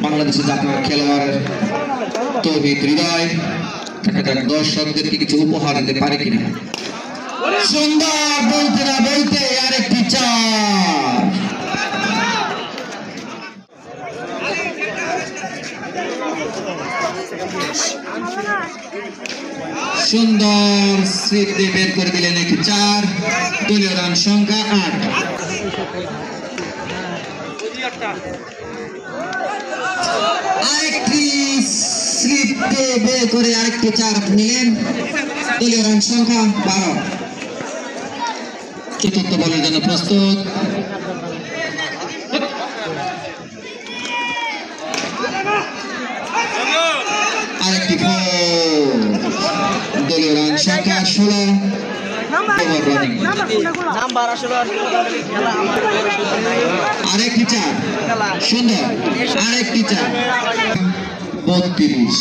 বাংলাদেশের জাতীয় খেলোয়াড় তৌহিদ হৃদয় দর্শকদেরকে কিছু উপহার দিতে পারে কিনা। সুন্দর বলতে না বলতে আরেকটি চার। সুন্দর স্মৃতি বের করে দিলেন একটি চার। দলীয় রান সংখ্যা 8। আরেকটি স্লিপ বের করে আরেকটি চার নিলেন। দলীয় রান সংখ্যা 12। চতুর্থ বলের জন্য প্রস্তুত। আরেকটি দলীয় রান সংখ্যা 16। আরেকটি চার। সুন্দর আরেকটি চার। 32।